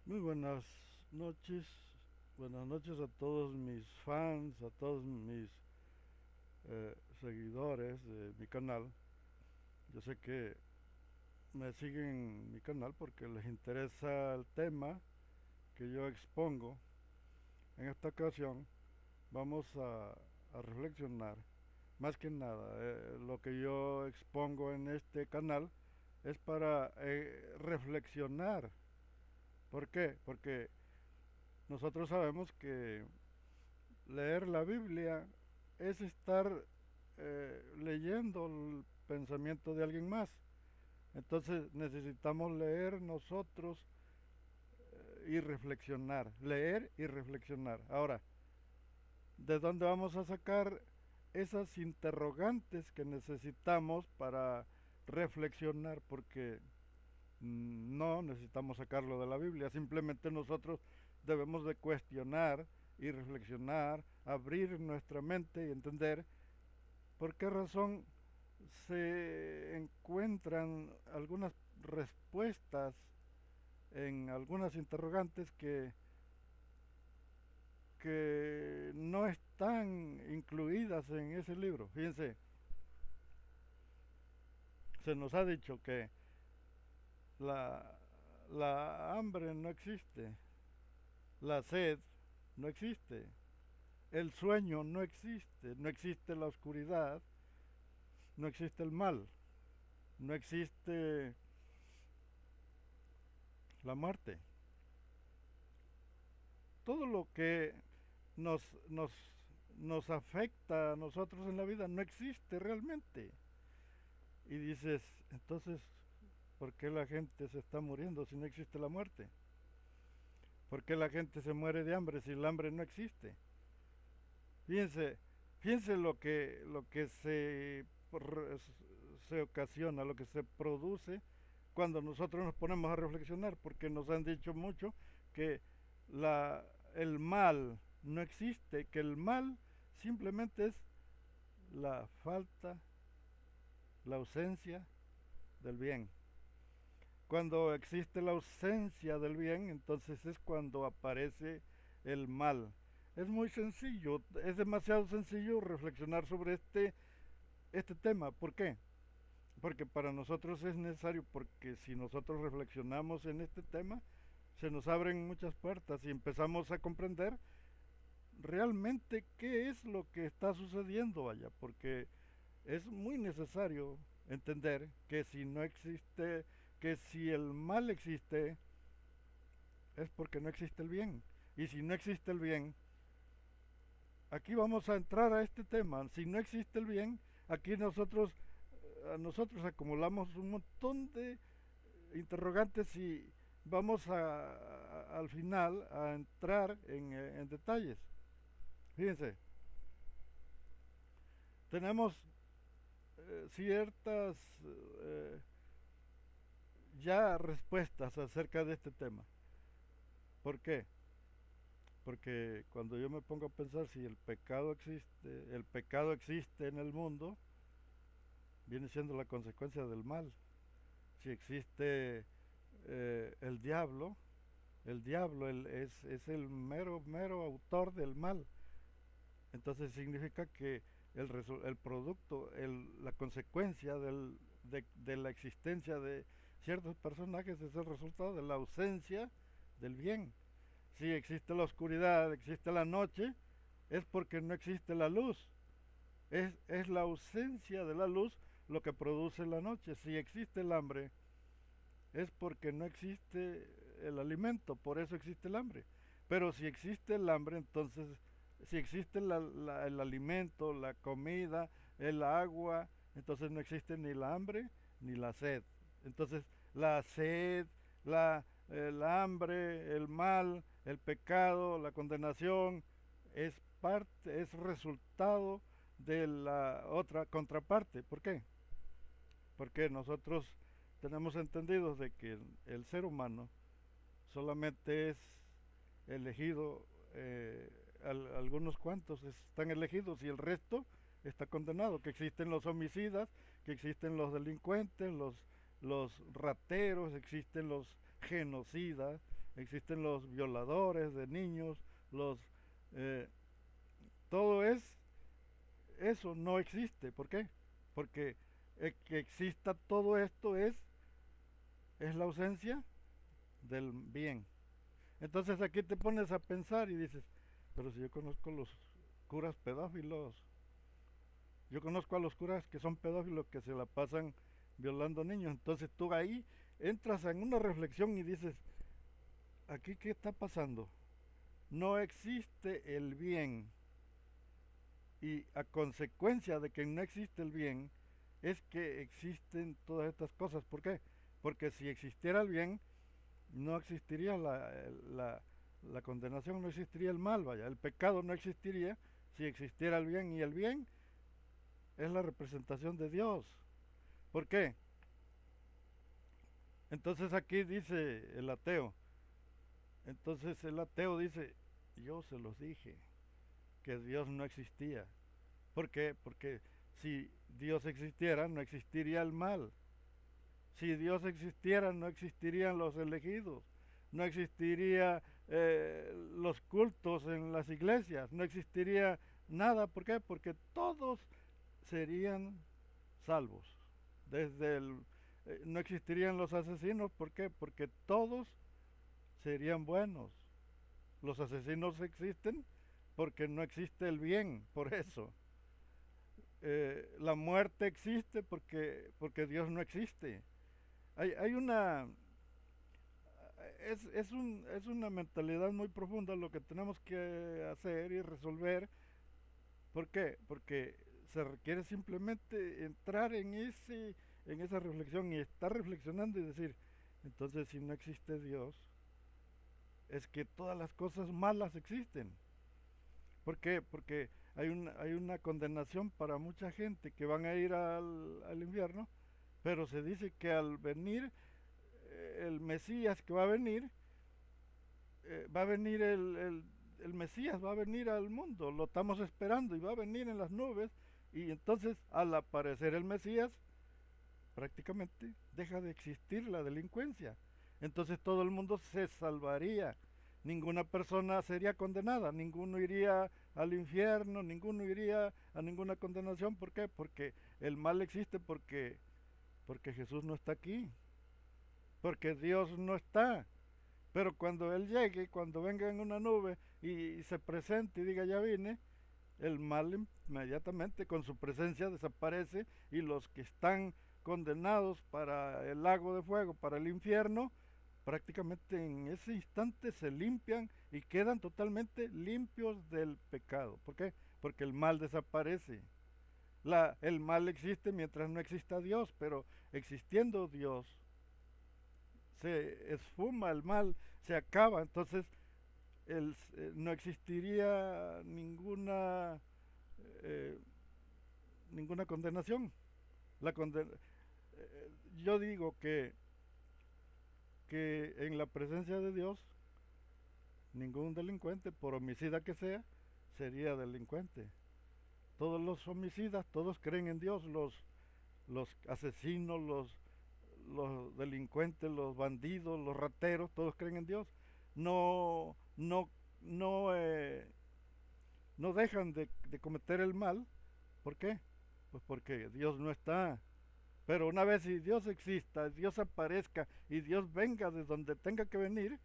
Muy buenas noches a todos mis fans, a todos mis seguidores de mi canal. Yo sé que me siguen en mi canal porque les interesa el tema que yo expongo. En esta ocasión vamos a reflexionar. Más que nada, lo que yo expongo en este canal es para reflexionar. ¿Por qué? Porque nosotros sabemos que leer la Biblia es estar leyendo el pensamiento de alguien más. Entonces necesitamos leer nosotros y reflexionar, leer y reflexionar. Ahora, ¿de dónde vamos a sacar esas interrogantes que necesitamos para reflexionar? Porque no necesitamos sacarlo de la Biblia, simplemente nosotros debemos de cuestionar y reflexionar, abrir nuestra mente y entender por qué razón se encuentran algunas respuestas en algunas interrogantes que no están incluidas en ese libro. Fíjense, se nos ha dicho que la, la hambre no existe, la sed no existe, el sueño no existe, no existe la oscuridad, no existe el mal, no existe la muerte. Todo lo que nos, nos, nos afecta a nosotros en la vida no existe realmente. Y dices, entonces, ¿por qué la gente se está muriendo si no existe la muerte? ¿Por qué la gente se muere de hambre si el hambre no existe? Fíjense, fíjense lo que se ocasiona, lo que se produce cuando nosotros nos ponemos a reflexionar, porque nos han dicho mucho que el mal no existe, que el mal simplemente es la falta, la ausencia del bien. Cuando existe la ausencia del bien, entonces es cuando aparece el mal. Es muy sencillo, es demasiado sencillo reflexionar sobre este tema. ¿Por qué? Porque para nosotros es necesario, porque si nosotros reflexionamos en este tema, se nos abren muchas puertas y empezamos a comprender realmente qué es lo que está sucediendo allá, porque es muy necesario entender que si no existe, que si el mal existe, es porque no existe el bien. Y si no existe el bien, aquí vamos a entrar a este tema. Si no existe el bien, aquí nosotros acumulamos un montón de interrogantes y vamos al final a entrar en detalles. Fíjense, tenemos ciertas ya respuestas acerca de este tema. ¿Por qué? Porque cuando yo me pongo a pensar si el pecado existe en el mundo, viene siendo la consecuencia del mal. Si existe el diablo es el mero autor del mal. Entonces significa que el producto, la consecuencia de la existencia de ciertos personajes es el resultado de la ausencia del bien. Si existe la oscuridad, existe la noche, es porque no existe la luz. Es la ausencia de la luz lo que produce la noche. Si existe el hambre, es porque no existe el alimento, por eso existe el hambre. Pero si existe el hambre, entonces, si existe el alimento, la comida, el agua, entonces no existe ni la hambre ni la sed. Entonces, la sed, el hambre, el mal, el pecado, la condenación, es resultado de la otra contraparte. ¿Por qué? Porque nosotros tenemos entendido de que el ser humano solamente es elegido, algunos cuantos están elegidos y el resto está condenado, que existen los homicidas, que existen los delincuentes, los rateros, existen los genocidas, existen los violadores de niños, los eh, todo eso no existe. ¿Por qué? Porque que exista todo esto es la ausencia del bien. Entonces aquí te pones a pensar y dices, pero si yo conozco los curas pedófilos, yo conozco a los curas que son pedófilos que se la pasan violando niños, entonces tú ahí entras en una reflexión y dices, aquí qué está pasando, no existe el bien, y a consecuencia de que no existe el bien es que existen todas estas cosas. ¿Por qué? Porque si existiera el bien no existiría la condenación, no existiría el mal, vaya, el pecado no existiría si existiera el bien, y el bien es la representación de Dios. ¿Por qué? Entonces aquí dice el ateo, entonces el ateo dice, yo se los dije, que Dios no existía. ¿Por qué? Porque si Dios existiera, no existiría el mal. Si Dios existiera, no existirían los elegidos. No existiría los cultos en las iglesias. No existiría nada. ¿Por qué? Porque todos serían salvos. Desde no existirían los asesinos. ¿Por qué? Porque todos serían buenos. Los asesinos existen porque no existe el bien. Por eso. La muerte existe porque Dios no existe. Hay una es una mentalidad muy profunda lo que tenemos que hacer y resolver. ¿Por qué? Porque se requiere simplemente entrar en esa reflexión y estar reflexionando y decir, entonces si no existe Dios, es que todas las cosas malas existen. ¿Por qué? Porque hay una condenación para mucha gente que van a ir al infierno, pero se dice que al venir el Mesías que va a venir el Mesías, va a venir al mundo, lo estamos esperando y va a venir en las nubes, y entonces al aparecer el Mesías prácticamente deja de existir la delincuencia. Entonces todo el mundo se salvaría, ninguna persona sería condenada, ninguno iría al infierno, ninguno iría a ninguna condenación. ¿Por qué? Porque el mal existe porque Jesús no está aquí, porque Dios no está. Pero cuando Él llegue, cuando venga en una nube y se presente y diga ya vine, el mal inmediatamente con su presencia desaparece, y los que están condenados para el lago de fuego, para el infierno, prácticamente en ese instante se limpian y quedan totalmente limpios del pecado. ¿Por qué? Porque el mal desaparece. El mal existe mientras no exista Dios, pero existiendo Dios, se esfuma el mal, se acaba. Entonces no existiría eh, ninguna condenación. La conden yo digo que en la presencia de Dios, ningún delincuente, por homicida que sea, sería delincuente. Todos los homicidas, todos creen en Dios, los asesinos, los delincuentes, los bandidos, los rateros, todos creen en Dios. No, no, no, no dejan de cometer el mal. ¿Por qué? Pues porque Dios no está. Pero una vez si Dios exista, Dios aparezca y Dios venga de donde tenga que venir,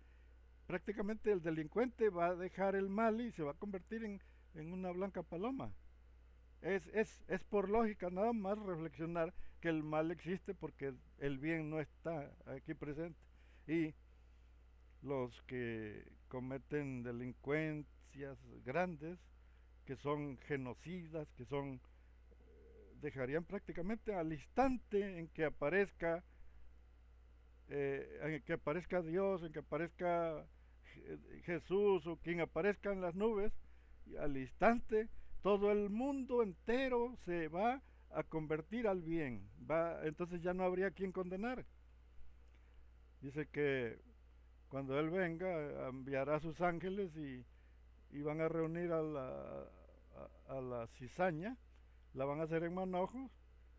prácticamente el delincuente va a dejar el mal y se va a convertir en una blanca paloma. Es por lógica nada más reflexionar que el mal existe porque el bien no está aquí presente. Y los que cometen delincuencias grandes, que son genocidas, que son dejarían prácticamente al instante en que aparezca Dios, en que aparezca Jesús o quien aparezca en las nubes, y al instante todo el mundo entero se va a convertir al bien. Entonces ya no habría quien condenar. Dice que cuando Él venga enviará a sus ángeles y van a reunir a la cizaña, la van a hacer en manojos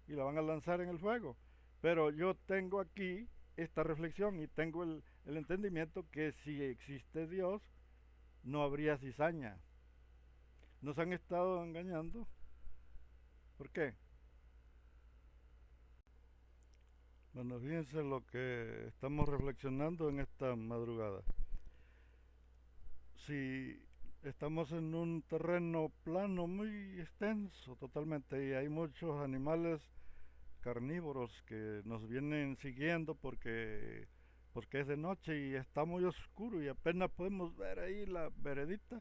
y la van a lanzar en el fuego. Pero yo tengo aquí esta reflexión y tengo el entendimiento que si existe Dios, no habría cizaña. Nos han estado engañando. ¿Por qué? Bueno, fíjense lo que estamos reflexionando en esta madrugada. Si estamos en un terreno plano muy extenso totalmente y hay muchos animales carnívoros que nos vienen siguiendo porque es de noche y está muy oscuro y apenas podemos ver ahí la veredita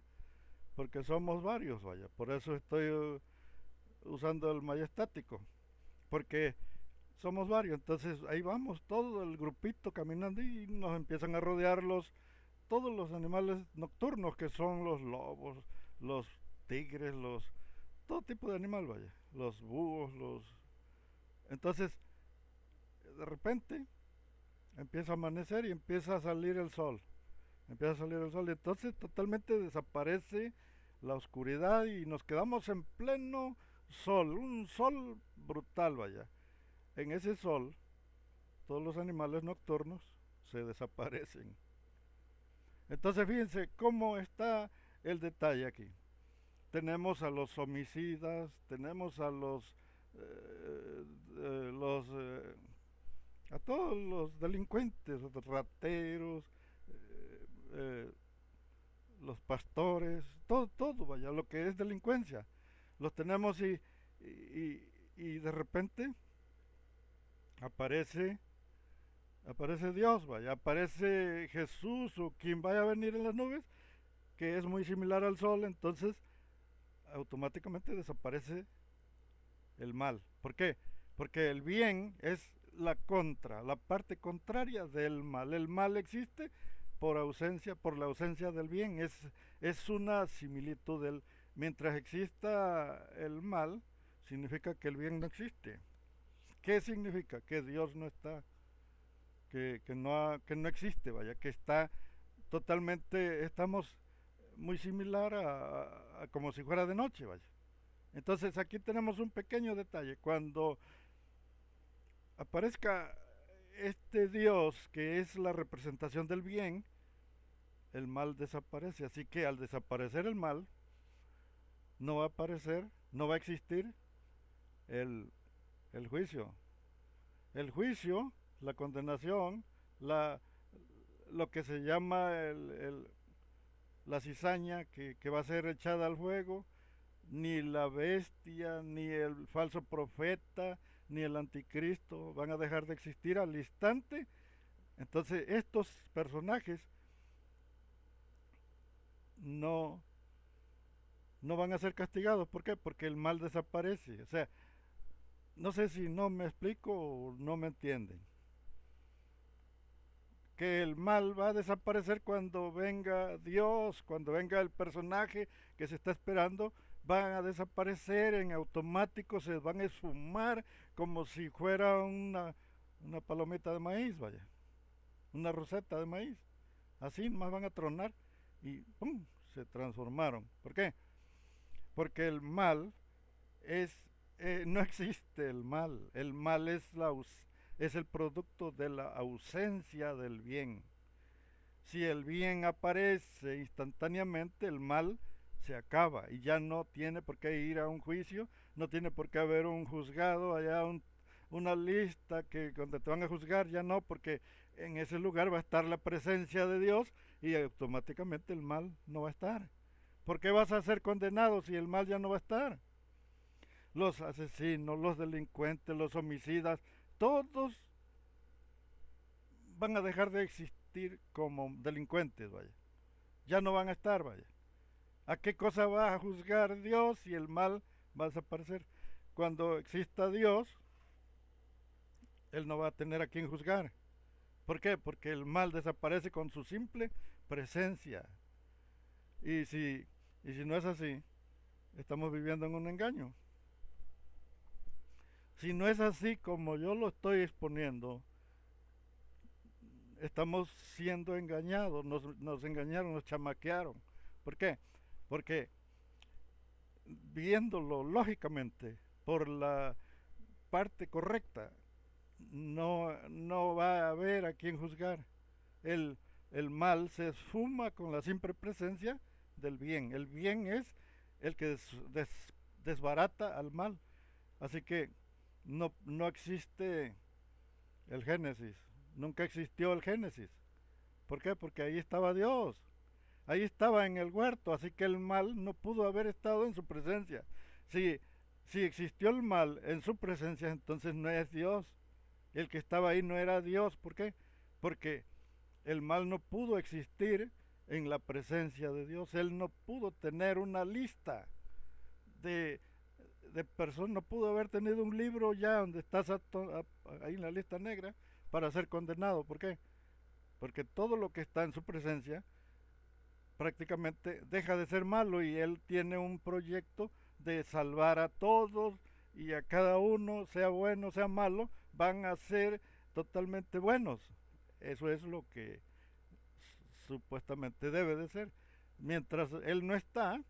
porque somos varios, vaya. Por eso estoy usando el majestático, porque somos varios. Entonces ahí vamos, todo el grupito caminando y nos empiezan a rodear todos los animales nocturnos que son los lobos, los tigres, todo tipo de animal, vaya, los búhos, entonces de repente empieza a amanecer y empieza a salir el sol. Empieza a salir el sol y entonces totalmente desaparece la oscuridad y nos quedamos en pleno sol, un sol brutal, vaya. En ese sol, todos los animales nocturnos se desaparecen. Entonces fíjense cómo está el detalle aquí. Tenemos a los homicidas, tenemos a a todos los delincuentes, los rateros, eh, eh, los pastores, todo, vaya, lo que es delincuencia. Los tenemos y de repente aparece, aparece Dios, vaya, aparece Jesús o quien vaya a venir en las nubes, que es muy similar al sol, entonces automáticamente desaparece el mal. ¿Por qué? Porque el bien es la parte contraria del mal. El mal existe por la ausencia del bien. Es una similitud del. Mientras exista el mal, significa que el bien no existe. ¿Qué significa? Que Dios no está, que no existe, vaya, que está totalmente, estamos muy similar a como si fuera de noche, vaya. Entonces aquí tenemos un pequeño detalle. Cuando aparezca este Dios que es la representación del bien, el mal desaparece. Así que al desaparecer el mal, no va a aparecer, no va a existir el, el juicio. El juicio, la condenación, la, lo que se llama la cizaña que va a ser echada al fuego, ni la bestia, ni el falso profeta, ni el anticristo van a dejar de existir al instante. Entonces estos personajes no, no van a ser castigados. ¿Por qué? Porque el mal desaparece. O sea, no sé si no me explico o no me entienden. Que el mal va a desaparecer cuando venga Dios, cuando venga el personaje que se está esperando, van a desaparecer en automático, se van a esfumar como si fuera una palomita de maíz, vaya, una roseta de maíz. Así más van a tronar y ¡pum! Se transformaron. ¿Por qué? Porque el mal es, no existe el mal es el producto de la ausencia del bien. Si el bien aparece instantáneamente, el mal se acaba y ya no tiene por qué ir a un juicio, no tiene por qué haber un juzgado, allá una lista que donde te van a juzgar, ya no, porque en ese lugar va a estar la presencia de Dios y automáticamente el mal no va a estar. ¿Por qué vas a ser condenado si el mal ya no va a estar? Los asesinos, los delincuentes, los homicidas, todos van a dejar de existir como delincuentes, vaya. Ya no van a estar, vaya. ¿A qué cosa va a juzgar Dios si el mal va a desaparecer? Cuando exista Dios, Él no va a tener a quien juzgar. ¿Por qué? Porque el mal desaparece con su simple presencia. Y si no es así, estamos viviendo en un engaño. Si no es así como yo lo estoy exponiendo, estamos siendo engañados, nos engañaron, nos chamaquearon. ¿Por qué? Porque viéndolo lógicamente por la parte correcta, no va a haber a quien juzgar. el, el mal se esfuma con la simple presencia del bien. El bien es el que desbarata al mal. Así que no existe el Génesis. Nunca existió el Génesis. ¿Por qué? Porque ahí estaba Dios. Ahí estaba en el huerto. Así que el mal no pudo haber estado en su presencia. Si, si existió el mal en su presencia, entonces no es Dios. El que estaba ahí no era Dios. ¿Por qué? Porque el mal no pudo existir en la presencia de Dios. Él no pudo tener una lista de, de personas, no pudo haber tenido un libro ya donde estás ahí en la lista negra para ser condenado. ¿Por qué? Porque todo lo que está en su presencia prácticamente deja de ser malo y él tiene un proyecto de salvar a todos y a cada uno, sea bueno, sea malo, van a ser totalmente buenos. Eso es lo que supuestamente debe de ser. Mientras él no está,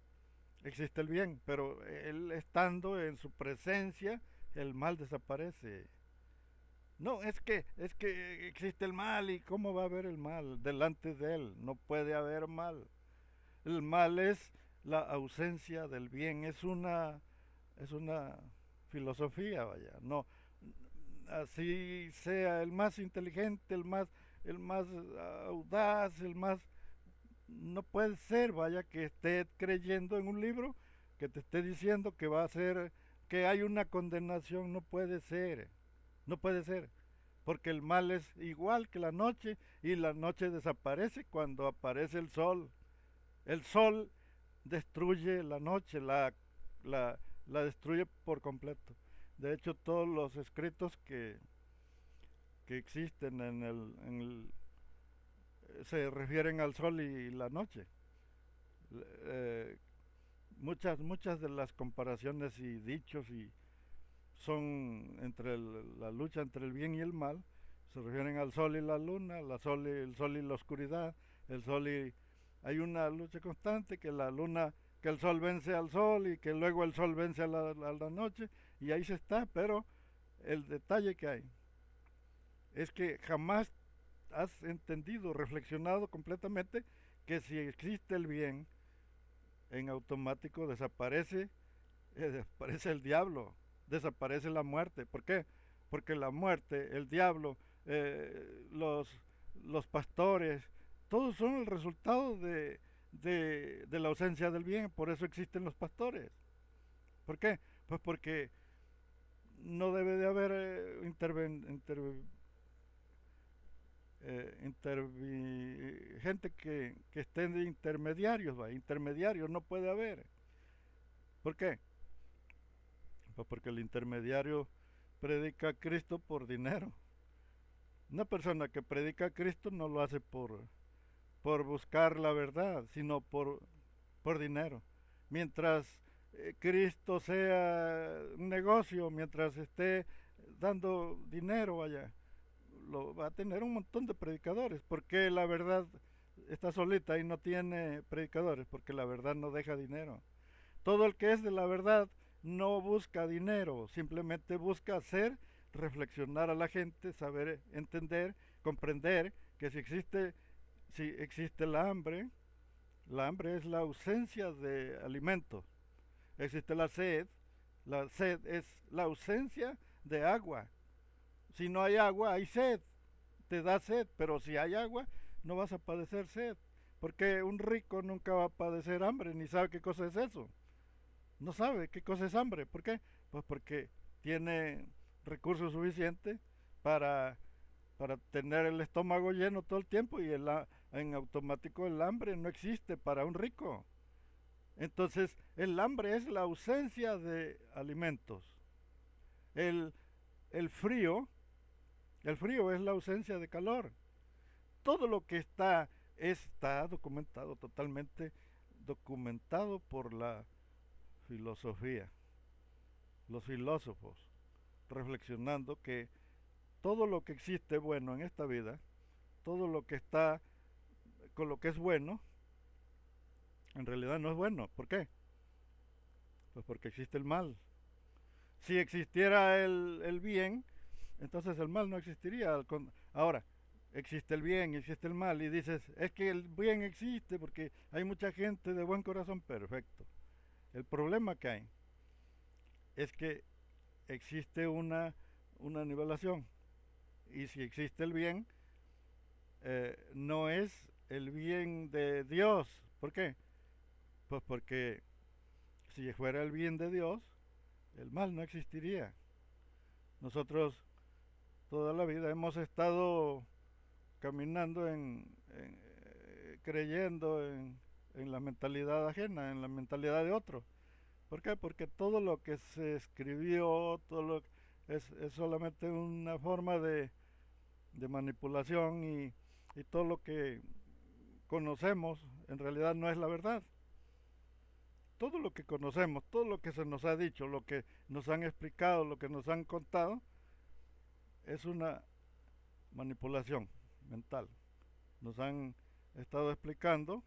existe el bien, pero él estando en su presencia, el mal desaparece. No, es que existe el mal y cómo va a haber el mal delante de él. No puede haber mal. El mal es la ausencia del bien, es una filosofía, vaya. No, así sea el más inteligente, el más audaz, el más no puede ser, vaya, que esté creyendo en un libro que te esté diciendo que va a ser, que hay una condenación, no puede ser, no puede ser, porque el mal es igual que la noche y la noche desaparece cuando aparece el sol. El sol destruye la noche, la, la destruye por completo. De hecho, todos los escritos que existen se refieren al sol y la noche. Eh, muchas de las comparaciones y dichos son entre la lucha entre el bien y el mal, se refieren al sol y la luna, el sol y la oscuridad, el sol y hay una lucha constante que la luna, que el sol vence al sol y que luego el sol vence a la noche y ahí se está, pero el detalle que hay es que jamás has entendido, reflexionado completamente que si existe el bien, en automático desaparece el diablo, desaparece la muerte. ¿Por qué? Porque la muerte, el diablo, los pastores, todos son el resultado de la ausencia del bien. Por eso existen los pastores. ¿Por qué? Pues porque no debe de haber gente que estén de intermediarios, ¿va? Intermediarios no puede haber. ¿Por qué? Pues porque el intermediario predica a Cristo por dinero. Una persona que predica a Cristo no lo hace por buscar la verdad, sino por dinero. Mientras Cristo sea un negocio, mientras esté dando dinero allá, va a tener un montón de predicadores. Porque la verdad está solita y no tiene predicadores, porque la verdad no deja dinero. Todo el que es de la verdad no busca dinero, simplemente busca hacer reflexionar a la gente, saber entender, comprender que si existe la hambre es la ausencia de alimentos. Existe la sed es la ausencia de agua. Si no hay agua, hay sed, te da sed, pero si hay agua, no vas a padecer sed, porque un rico nunca va a padecer hambre, ni sabe qué cosa es eso. No sabe qué cosa es hambre. ¿Por qué? Pues porque tiene recursos suficientes para, para tener el estómago lleno todo el tiempo y en automático el hambre no existe para un rico. Entonces el hambre es la ausencia de alimentos. El, el frío, el frío es la ausencia de calor. Todo lo que está documentado, totalmente documentado por la filosofía, los filósofos, reflexionando que todo lo que existe bueno en esta vida, todo lo que está con lo que es bueno, en realidad no es bueno. ¿Por qué? Pues porque existe el mal. Si existiera el bien, entonces el mal no existiría. Ahora, existe el bien, existe el mal, y dices, es que el bien existe porque hay mucha gente de buen corazón, perfecto. El problema que hay es que existe una nivelación, y si existe el bien, no es el bien de Dios. ¿Por qué? Pues porque si fuera el bien de Dios, el mal no existiría. Nosotros toda la vida hemos estado caminando creyendo en la mentalidad ajena, en la mentalidad de otro. ¿Por qué? Porque todo lo que se escribió, es solamente una forma de manipulación, y todo lo que conocemos en realidad no es la verdad. Todo lo que conocemos, todo lo que se nos ha dicho, lo que nos han explicado, lo que nos han contado, es una manipulación mental. Nos han estado explicando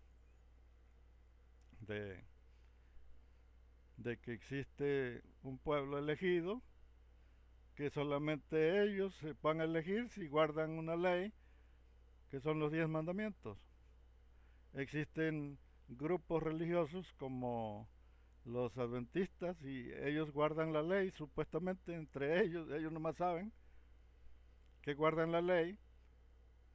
de, de que existe un pueblo elegido, que solamente ellos se van a elegir si guardan una ley, que son los 10 mandamientos. Existen grupos religiosos como los adventistas, y ellos guardan la ley, supuestamente entre ellos nomás saben que guardan la ley,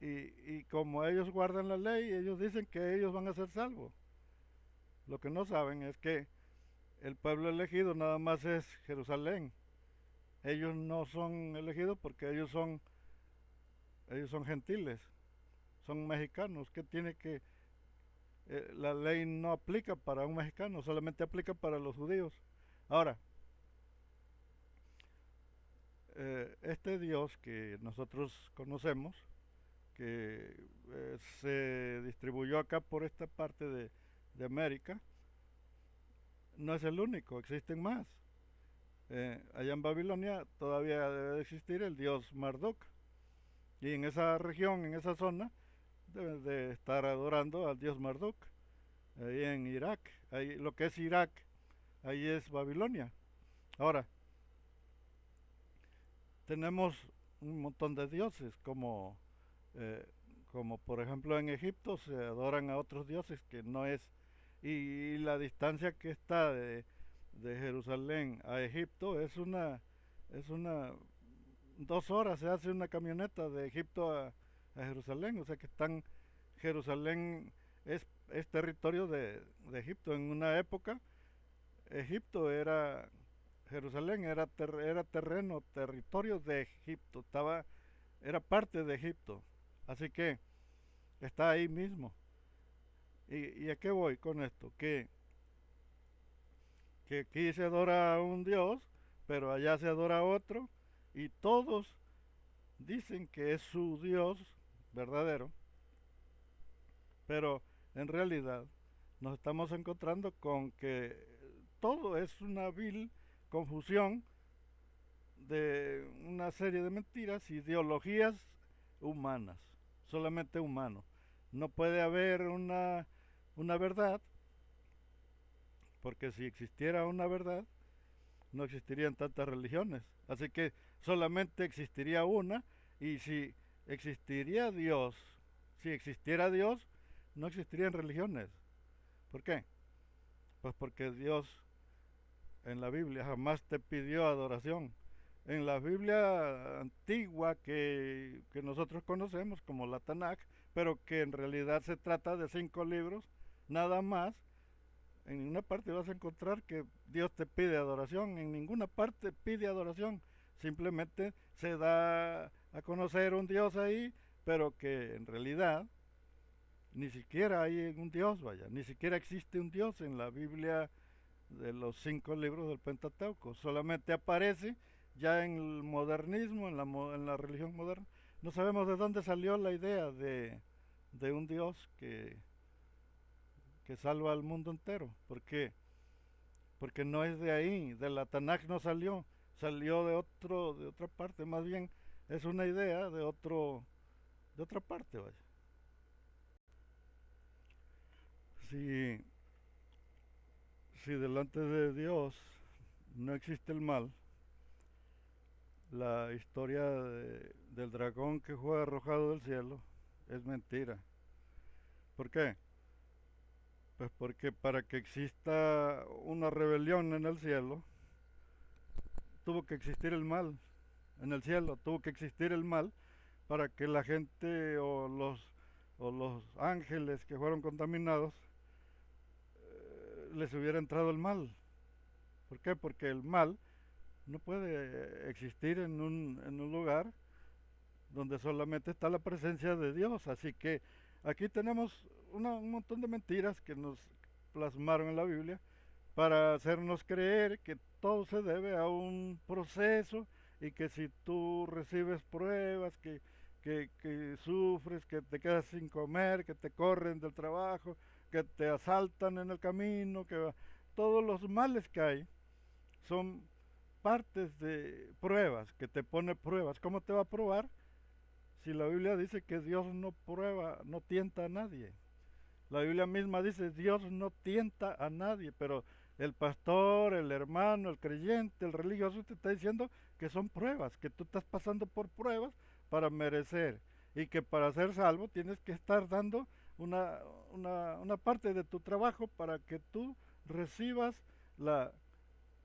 y como ellos guardan la ley, ellos dicen que ellos van a ser salvos. Lo que no saben es que el pueblo elegido nada más es Jerusalén. Ellos no son elegidos porque ellos son gentiles, son mexicanos. ¿Qué tiene que la ley no aplica para un mexicano, solamente aplica para los judíos? Ahora, este Dios que nosotros conocemos, que se distribuyó acá por esta parte de América, no es el único, existen más. Allá en Babilonia todavía debe de existir el dios Marduk, y en esa región, en esa zona, deben de estar adorando al dios Marduk. Ahí en Irak, ahí, lo que es Irak, ahí es Babilonia. Ahora, tenemos un montón de dioses, eh, como por ejemplo en Egipto se adoran a otros dioses que no es, y la distancia que está de Jerusalén a Egipto es una 2 horas se hace una camioneta de Egipto a Jerusalén, o sea que Jerusalén es territorio de Egipto. En una época, Egipto era, Jerusalén era terreno, territorio de Egipto, era parte de Egipto, así que está ahí mismo. ¿Y a qué voy con esto? Que aquí se adora a un Dios, pero allá se adora a otro, y todos dicen que es su Dios verdadero, pero en realidad nos estamos encontrando con que todo es una vil confusión de una serie de mentiras, ideologías humanas, solamente humano. No puede haber una verdad, porque si existiera una verdad, no existirían tantas religiones. Así que solamente existiría una, y si existiría Dios, si existiera Dios, no existirían religiones. ¿Por qué? Pues porque Dios en la Biblia jamás te pidió adoración. En la Biblia antigua que nosotros conocemos como la Tanakh, pero que en realidad se trata de 5 libros, nada más, en ninguna parte vas a encontrar que Dios te pide adoración, en ninguna parte pide adoración, simplemente se da a conocer un Dios ahí, pero que en realidad ni siquiera hay un Dios, vaya, ni siquiera existe un Dios en la Biblia de los 5 libros del Pentateuco, solamente aparece ya en el modernismo, en la religión moderna. No sabemos de dónde salió la idea de un Dios que salva al mundo entero, porque no es de ahí, de la Tanakh no salió de otra parte, más bien es una idea de otra parte, vaya. Si, si delante de Dios no existe el mal, la historia del dragón que fue arrojado del cielo es mentira. ¿Por qué? Pues porque para que exista una rebelión en el cielo, tuvo que existir el mal. En el cielo tuvo que existir el mal para que la gente o los ángeles que fueron contaminados les hubiera entrado el mal. ¿Por qué? Porque el mal no puede existir en un lugar donde solamente está la presencia de Dios. Así que aquí tenemos un montón de mentiras que nos plasmaron en la Biblia para hacernos creer que todo se debe a un proceso y que si tú recibes pruebas, que sufres, que te quedas sin comer, que te corren del trabajo, que te asaltan en el camino, todos los males que hay son partes de pruebas, que te pone pruebas. ¿Cómo te va a probar si la Biblia dice que Dios no prueba, no tienta a nadie? La Biblia misma dice, Dios no tienta a nadie, pero el pastor, el hermano, el creyente, el religioso te está diciendo que son pruebas, que tú estás pasando por pruebas para merecer y que para ser salvo tienes que estar dando una, una parte de tu trabajo para que tú recibas la,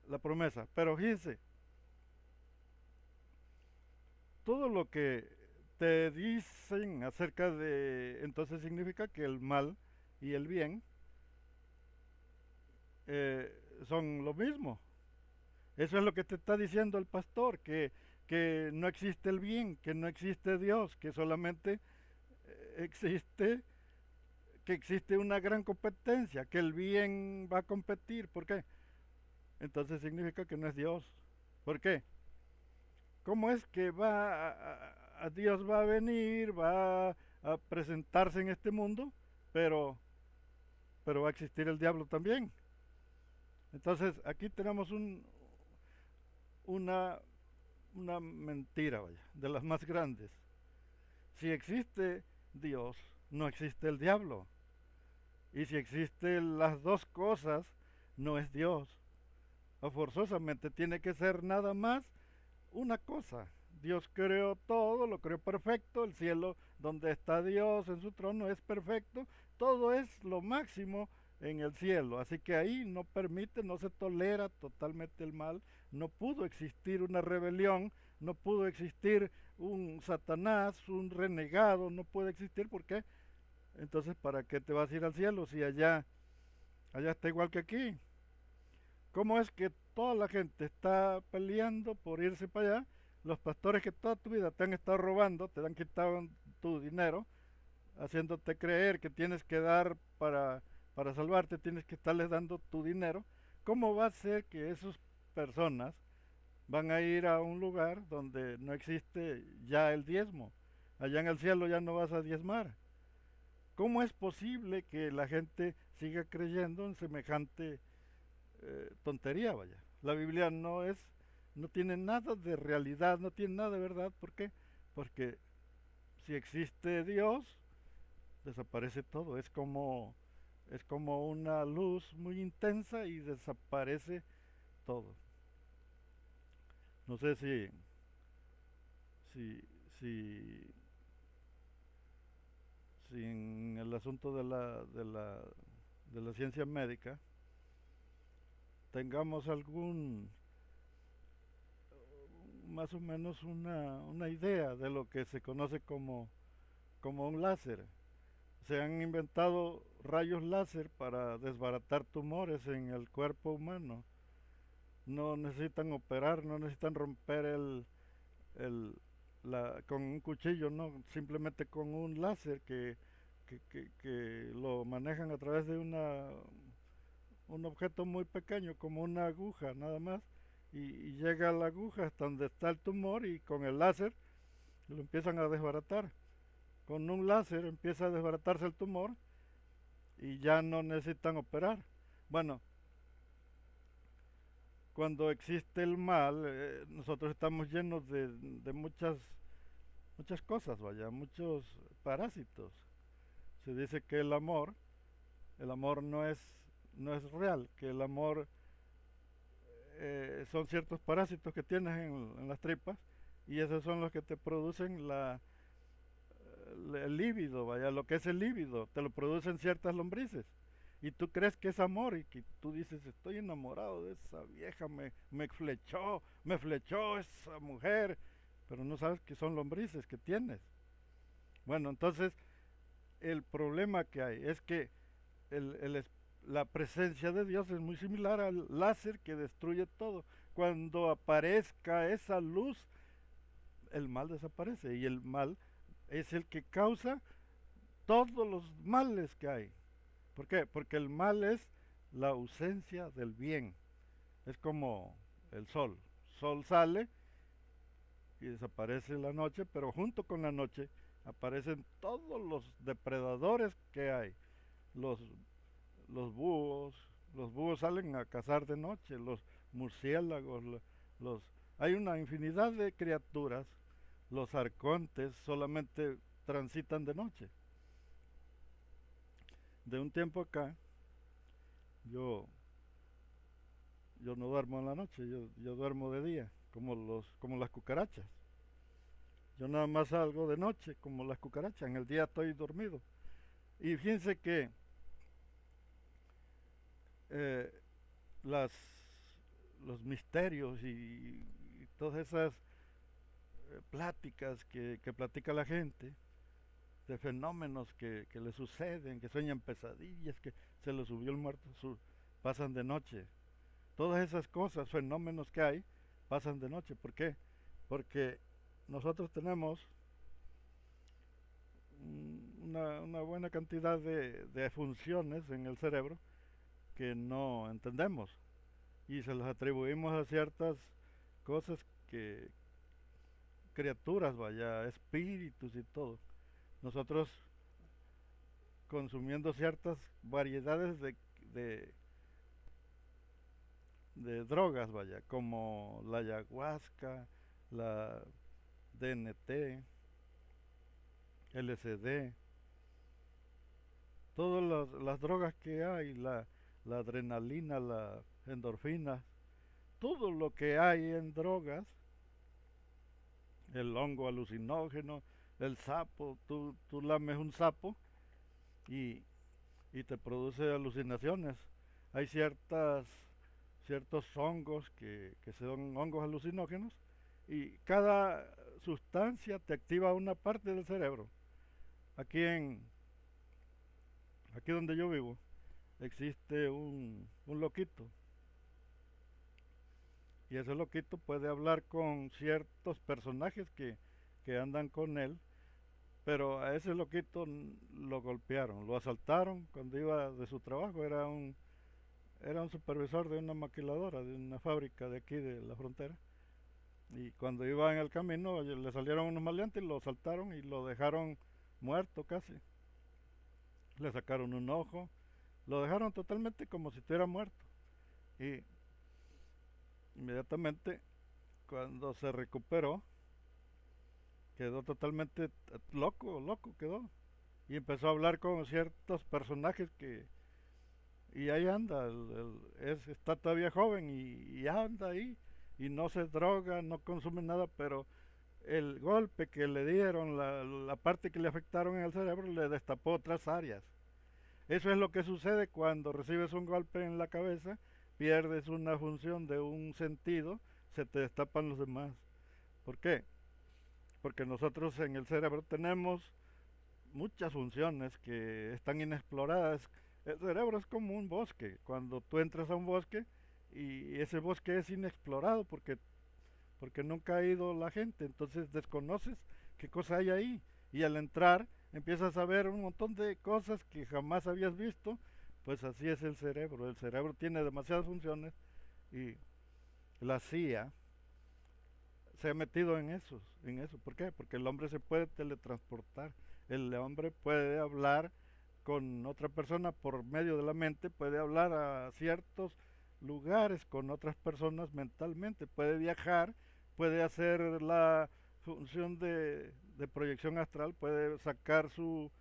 la promesa. Pero fíjense, todo lo que te dicen acerca de, entonces significa que el mal y el bien son lo mismo. Eso es lo que te está diciendo el pastor, que no existe el bien, que no existe Dios, que solamente existe, que existe una gran competencia, que el bien va a competir. ¿Por qué? Entonces significa que no es Dios. ¿Por qué? ¿Cómo es que a Dios va a venir, va a presentarse en este mundo, pero, pero va a existir el diablo también? Entonces aquí tenemos una, una mentira, vaya, de las más grandes. Si existe Dios, no existe el diablo. Y si existen las dos cosas, no es Dios. O forzosamente tiene que ser nada más una cosa. Dios creó todo, lo creó perfecto, el cielo donde está Dios en su trono es perfecto, todo es lo máximo en el cielo, así que ahí no permite, no se tolera totalmente el mal, no pudo existir una rebelión, no pudo existir un Satanás, un renegado, no puede existir. ¿Por qué? Entonces, ¿para qué te vas a ir al cielo si allá está igual que aquí? ¿Cómo es que toda la gente está peleando por irse para allá? Los pastores que toda tu vida te han estado robando, te han quitado tu dinero, haciéndote creer que tienes que dar para salvarte, tienes que estarles dando tu dinero. ¿Cómo va a ser que esas personas van a ir a un lugar donde no existe ya el diezmo? Allá en el cielo ya no vas a diezmar. ¿Cómo es posible que la gente siga creyendo en semejante tontería, vaya? La Biblia no tiene nada de realidad, no tiene nada de verdad. ¿Por qué? Porque si existe Dios, desaparece todo. Es como una luz muy intensa y desaparece todo. No sé si, si, si en el asunto de la ciencia médica tengamos más o menos una idea de lo que se conoce como un láser. Se han inventado rayos láser para desbaratar tumores en el cuerpo humano. No necesitan operar, no necesitan romper el, con un cuchillo, no, simplemente con un láser que lo manejan a través de un objeto muy pequeño, como una aguja nada más, y llega la aguja hasta donde está el tumor y con el láser lo empiezan a desbaratar. Con un láser empieza a desbaratarse el tumor y ya no necesitan operar. Bueno, cuando existe el mal, nosotros estamos llenos de muchas cosas, vaya, muchos parásitos. Se dice que el amor no es real, que el amor son ciertos parásitos que tienes en las tripas y esos son los que te producen el líbido, vaya, lo que es el líbido, te lo producen ciertas lombrices. Y tú crees que es amor y que tú dices, estoy enamorado de esa vieja, me flechó esa mujer, pero no sabes que son lombrices que tienes. Bueno, entonces el problema que hay es que el, el es- la presencia de Dios es muy similar al láser que destruye todo. Cuando aparezca esa luz, el mal desaparece y el mal es el que causa todos los males que hay. ¿Por qué? Porque el mal es la ausencia del bien. Es como el sol. Sol sale y desaparece la noche, pero junto con la noche aparecen todos los depredadores que hay. Los, los búhos, los búhos salen a cazar de noche, los murciélagos, los... Hay una infinidad de criaturas. Los arcontes solamente transitan de noche. De un tiempo acá, yo yo no duermo en la noche, yo duermo de día, como las cucarachas. Yo nada más salgo de noche, como las cucarachas, en el día estoy dormido. Y fíjense que eh, las, los misterios y todas esas pláticas que platica la gente, de fenómenos que le suceden, que sueñan pesadillas, que se les subió el muerto, pasan de noche. Todas esas cosas, fenómenos que hay, pasan de noche. ¿Por qué? Porque nosotros tenemos una buena cantidad de funciones en el cerebro que no entendemos y se las atribuimos a ciertas cosas que criaturas, vaya, espíritus y todo. Nosotros consumiendo ciertas variedades de, de drogas, vaya, como la ayahuasca, la DNT, LSD, todas las drogas que hay, la adrenalina, la endorfina, todo lo que hay en drogas, el hongo alucinógeno, el sapo, tú lames un sapo y, y te produce alucinaciones. Hay ciertos hongos que son hongos alucinógenos y cada sustancia te activa una parte del cerebro. Aquí aquí donde yo vivo existe un loquito y ese loquito puede hablar con ciertos personajes que andan con él, pero a ese loquito lo golpearon, lo asaltaron cuando iba de su trabajo, era un supervisor de una maquiladora, de una fábrica de aquí de la frontera, y cuando iba en el camino le salieron unos maleantes, lo asaltaron y lo dejaron muerto casi, le sacaron un ojo, lo dejaron totalmente como si estuviera muerto, y inmediatamente cuando se recuperó quedó totalmente loco quedó. Y empezó a hablar con ciertos personajes y ahí anda, está todavía joven y anda ahí y no se droga, no consume nada, pero el golpe que le dieron, la parte que le afectaron en el cerebro, le destapó otras áreas. Eso es lo que sucede cuando recibes un golpe en la cabeza, pierdes una función de un sentido, se te destapan los demás. ¿Por qué? Porque nosotros en el cerebro tenemos muchas funciones que están inexploradas. El cerebro es como un bosque. Cuando tú entras a un bosque y ese bosque es inexplorado porque nunca ha ido la gente, entonces desconoces qué cosa hay ahí. Y al entrar empiezas a ver un montón de cosas que jamás habías visto. Pues así es el cerebro. El cerebro tiene demasiadas funciones y la CIA se ha metido en eso. ¿Por qué? Porque el hombre se puede teletransportar, el hombre puede hablar con otra persona por medio de la mente, puede hablar a ciertos lugares con otras personas mentalmente, puede viajar, puede hacer la función de proyección astral, puede sacar su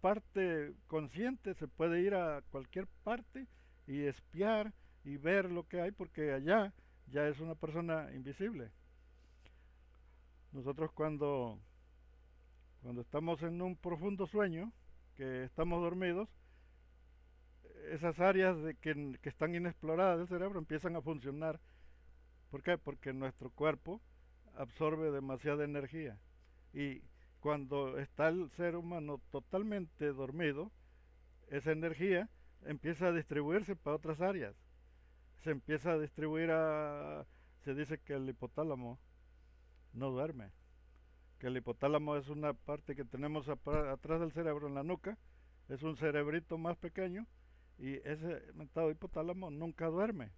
parte consciente, se puede ir a cualquier parte y espiar y ver lo que hay porque allá ya es una persona invisible. Nosotros cuando estamos en un profundo sueño, que estamos dormidos, esas áreas que están inexploradas del cerebro empiezan a funcionar. ¿Por qué? Porque nuestro cuerpo absorbe demasiada energía. Y cuando está el ser humano totalmente dormido, esa energía empieza a distribuirse para otras áreas. Se empieza a distribuir se dice que el hipotálamo no duerme, que el hipotálamo es una parte que tenemos atrás del cerebro, en la nuca, es un cerebrito más pequeño, y ese mentado hipotálamo nunca duerme.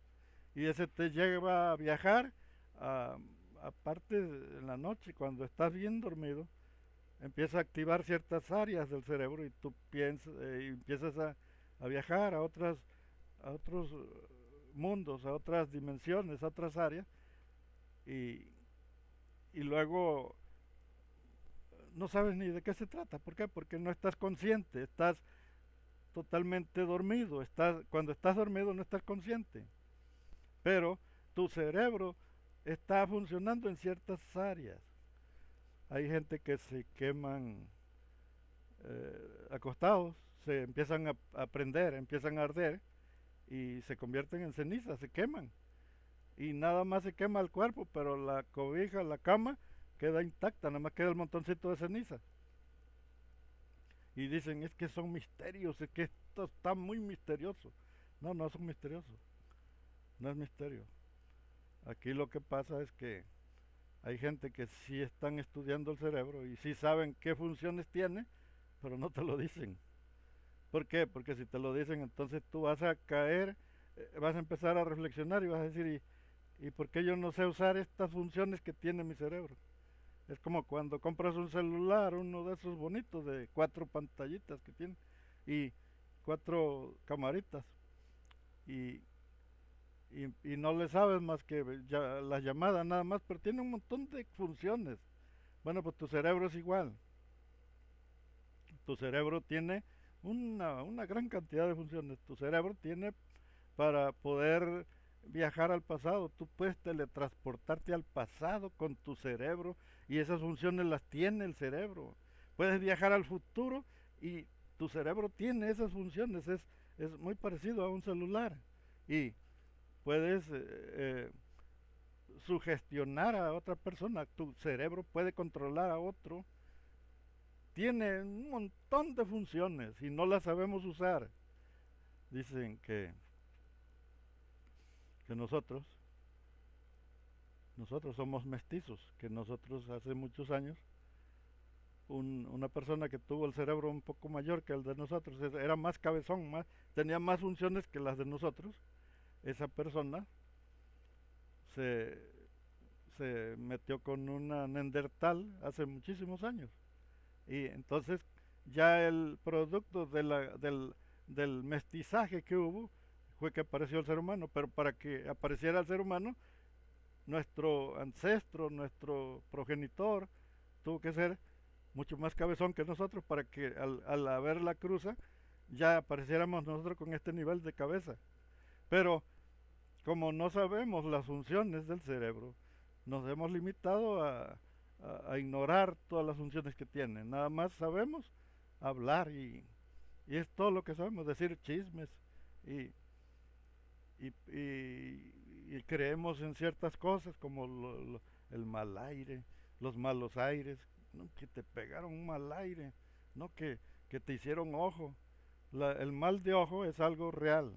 Y ese te lleva a viajar, a, aparte en la noche, cuando estás bien dormido, empieza a activar ciertas áreas del cerebro y tú empiezas a viajar a otros mundos, a otras dimensiones, a otras áreas, y, y luego no sabes ni de qué se trata. ¿Por qué? Porque no estás consciente, estás totalmente dormido. Cuando estás dormido no estás consciente, pero tu cerebro está funcionando en ciertas áreas. Hay gente que se queman acostados, se empiezan a prender, empiezan a arder y se convierten en cenizas, se queman. Y nada más se quema el cuerpo, pero la cobija, la cama, queda intacta, nada más queda el montoncito de ceniza. Y dicen, es que son misterios, es que esto está muy misterioso. No, no son misteriosos, no es misterio. Aquí lo que pasa es que hay gente que sí están estudiando el cerebro y sí saben qué funciones tiene, pero no te lo dicen. ¿Por qué? Porque si te lo dicen, entonces tú vas a caer, vas a empezar a reflexionar y vas a decir, ¿y por qué yo no sé usar estas funciones que tiene mi cerebro? Es como cuando compras un celular, uno de esos bonitos de 4 pantallitas que tiene y 4 camaritas, y, y no le sabes más que la llamada nada más, pero tiene un montón de funciones. Bueno, pues tu cerebro es igual. Tu cerebro tiene una gran cantidad de funciones. Tu cerebro tiene para poder viajar al pasado. Tú puedes teletransportarte al pasado con tu cerebro y esas funciones las tiene el cerebro. Puedes viajar al futuro y tu cerebro tiene esas funciones. Es muy parecido a un celular. Y puedes sugestionar a otra persona. Tu cerebro puede controlar a otro. Tiene un montón de funciones y no las sabemos usar. Dicen que nosotros somos mestizos, que nosotros hace muchos años, una persona que tuvo el cerebro un poco mayor que el de nosotros, era más cabezón, tenía más funciones que las de nosotros. Esa persona se, se metió con una Neandertal hace muchísimos años. Y entonces ya el producto del mestizaje que hubo fue que apareció el ser humano, pero para que apareciera el ser humano, nuestro ancestro, nuestro progenitor, tuvo que ser mucho más cabezón que nosotros para que al haber la cruza ya apareciéramos nosotros con este nivel de cabeza. Pero como no sabemos las funciones del cerebro, nos hemos limitado a ignorar todas las funciones que tiene. Nada más sabemos hablar y es todo lo que sabemos, decir chismes y, y creemos en ciertas cosas como el mal aire, los malos aires, ¿no? Que te pegaron un mal aire, no que te hicieron ojo. El mal de ojo es algo real.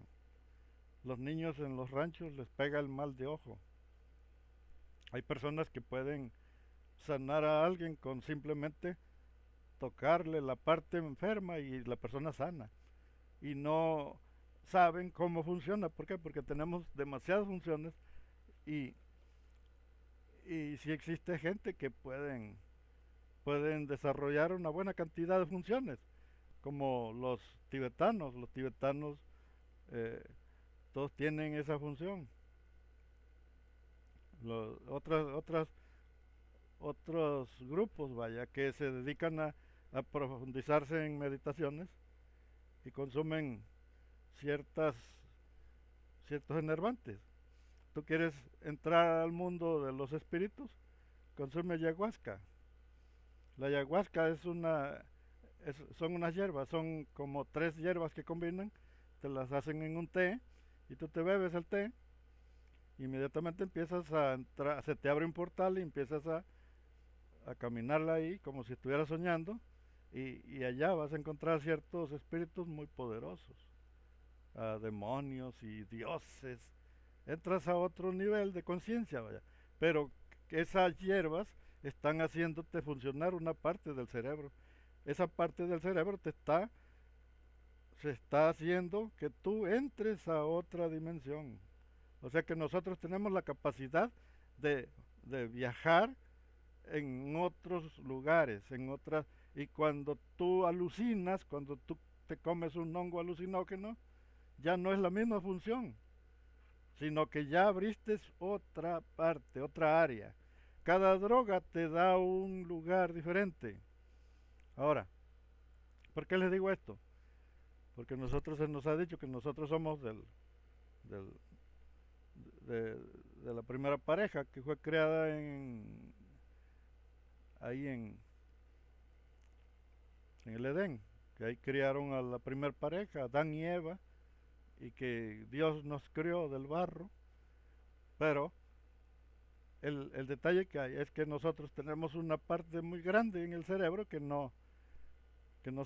Los niños en los ranchos les pega el mal de ojo. Hay personas que pueden sanar a alguien con simplemente tocarle la parte enferma y la persona sana. Y no saben cómo funciona. ¿Por qué? Porque tenemos demasiadas funciones y, y si existe gente que pueden desarrollar una buena cantidad de funciones, como los tibetanos. Los tibetanos todos tienen esa función. Otros grupos, vaya, que se dedican a profundizarse en meditaciones y consumen ciertas, ciertos enervantes. Tú quieres entrar al mundo de los espíritus, consume ayahuasca. La ayahuasca son unas hierbas, son como 3 hierbas que combinan, te las hacen en un té y tú te bebes el té, inmediatamente empiezas a entrar, se te abre un portal y empiezas a caminarla ahí como si estuvieras soñando y allá vas a encontrar ciertos espíritus muy poderosos, demonios y dioses. Entras a otro nivel de conciencia, vaya. Pero esas hierbas están haciéndote funcionar una parte del cerebro. Esa parte del cerebro se está haciendo que tú entres a otra dimensión. O sea que nosotros tenemos la capacidad de, de viajar en otros lugares, y cuando tú alucinas, cuando tú te comes un hongo alucinógeno, ya no es la misma función, sino que ya abriste otra parte, otra área. Cada droga te da un lugar diferente. Ahora, ¿por qué les digo esto? Porque nosotros se nos ha dicho que nosotros somos del, de, de la primera pareja que fue creada ahí en el Edén, que ahí criaron a la primera pareja, Adán y Eva, y que Dios nos creó del barro, pero el detalle que hay es que nosotros tenemos una parte muy grande en el cerebro que no